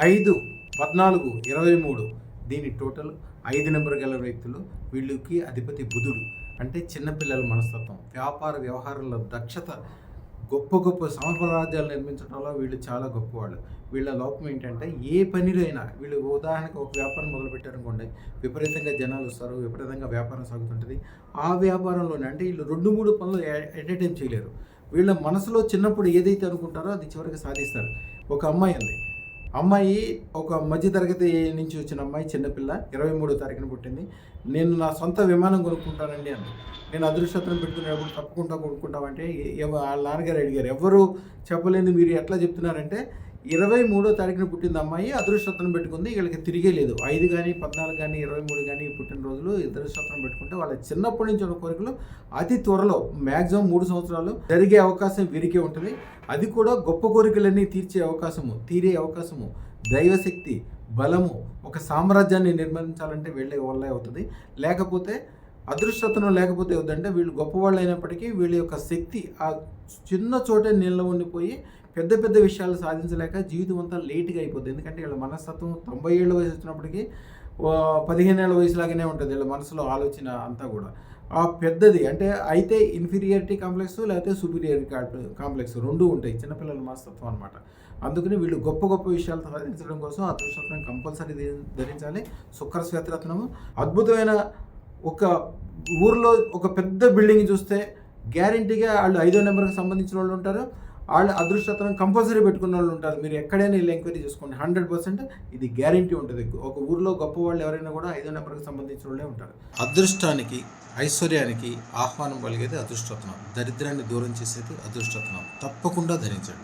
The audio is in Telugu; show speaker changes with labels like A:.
A: 5, 14, 23 దీని టోటల్ 5 నెంబర్ గల వ్యక్తులు. వీళ్ళకి అధిపతి బుధుడు. అంటే చిన్నపిల్లల మనస్తత్వం, వ్యాపార వ్యవహారంలో దక్షత, గొప్ప గొప్ప సామ్రాజ్యాలు నిర్మించడంలో వీళ్ళు చాలా గొప్పవాళ్ళు. వీళ్ళ లోపం ఏంటంటే ఏ పనిలో అయినా వీళ్ళు ఉదాహరణకు ఒక వ్యాపారం మొదలుపెట్టారనుకోండి, విపరీతంగా జనాలు వస్తారు, విపరీతంగా వ్యాపారం సాగుతుంటుంది. ఆ వ్యాపారంలోనే అంటే వీళ్ళు 2-3 పనులు ఎట్ ఏ టైం చేయలేరు. వీళ్ళ మనసులో చిన్నప్పుడు ఏదైతే అనుకుంటారో అది చివరికి సాధిస్తారు. ఒక అమ్మాయి ఉంది. అమ్మాయి ఒక మధ్యతరగతి నుంచి వచ్చిన అమ్మాయి, చిన్నపిల్ల, 23వ తారీఖున పుట్టింది. నేను నా సొంత విమానం కొనుక్కుంటానండి అంది. నేను అదృష్టం పెట్టుకునేటప్పుడు తప్పకుండా కొనుక్కుంటామంటే వాళ్ళ నాన్నగారు అడిగారు, ఎవరు చెప్పలేదు మీరు ఎట్లా చెప్తున్నారంటే 23వ తారీఖున పుట్టింది అమ్మాయి, అదృష్టం పెట్టుకుంది, వీళ్ళకి తిరిగే లేదు. 5 కానీ 14 కానీ 23 కానీ పుట్టినరోజులు అదృష్టం పెట్టుకుంటే వాళ్ళ చిన్నప్పటి నుంచి ఉన్న కోరికలు అతి త్వరలో మ్యాక్సిమం 3 సంవత్సరాలు జరిగే అవకాశం వీరికే ఉంటుంది. అది కూడా గొప్ప కోరికలన్నీ తీరే అవకాశము దైవశక్తి, బలము, ఒక సామ్రాజ్యాన్ని నిర్మించాలంటే వెళ్ళే వల్లే అవుతుంది. లేకపోతే అదృష్టతనం లేకపోతే వద్దంటే వీళ్ళు గొప్పవాళ్ళు అయినప్పటికీ వీళ్ళ యొక్క శక్తి ఆ చిన్న చోటే నిల్వ ఉండిపోయి పెద్ద పెద్ద విషయాలు సాధించలేక జీవితం అంతా లేట్గా అయిపోద్ది. ఎందుకంటే వీళ్ళ మనస్తత్వం 90 ఏళ్ళ వయసు వచ్చినప్పటికీ 15 ఏళ్ళ వయసులాగానే ఉంటుంది. వీళ్ళ మనసులో ఆలోచన అంతా కూడా ఆ పెద్దది అంటే అయితే ఇన్ఫీరియారిటీ కాంప్లెక్స్ లేకపోతే సుపీరియారిటీ కాంప్లెక్స్ రెండూ ఉంటాయి చిన్నపిల్లల మనస్తత్వం అనమాట. అందుకని వీళ్ళు గొప్ప గొప్ప విషయాలు సాధించడం కోసం అదృష్టరత్నం కంపల్సరీ ధరించాలి. శుక్ర శ్వేతరత్నము అద్భుతమైన ఒక ఊర్లో ఒక పెద్ద బిల్డింగ్ చూస్తే గ్యారంటీగా వాళ్ళు 5వ నెంబర్కి సంబంధించిన వాళ్ళు ఉంటారు. వాళ్ళు అదృష్టరత్నం కంపల్సరీ పెట్టుకున్న వాళ్ళు ఉంటారు. మీరు ఎక్కడైనా వెళ్ళి ఎంక్వైరీ చేసుకోండి, 100% ఇది గ్యారంటీ ఉంటుంది. ఒక ఊర్లో గొప్ప వాళ్ళు ఎవరైనా కూడా 5వ నెంబర్కి సంబంధించిన వాళ్ళే ఉంటారు. అదృష్టానికి, ఐశ్వర్యానికి ఆహ్వానం పలిగేది అదృష్టరత్నం. దరిద్రాన్ని దూరం చేసేది అదృష్టరత్నం. తప్పకుండా ధరించండి.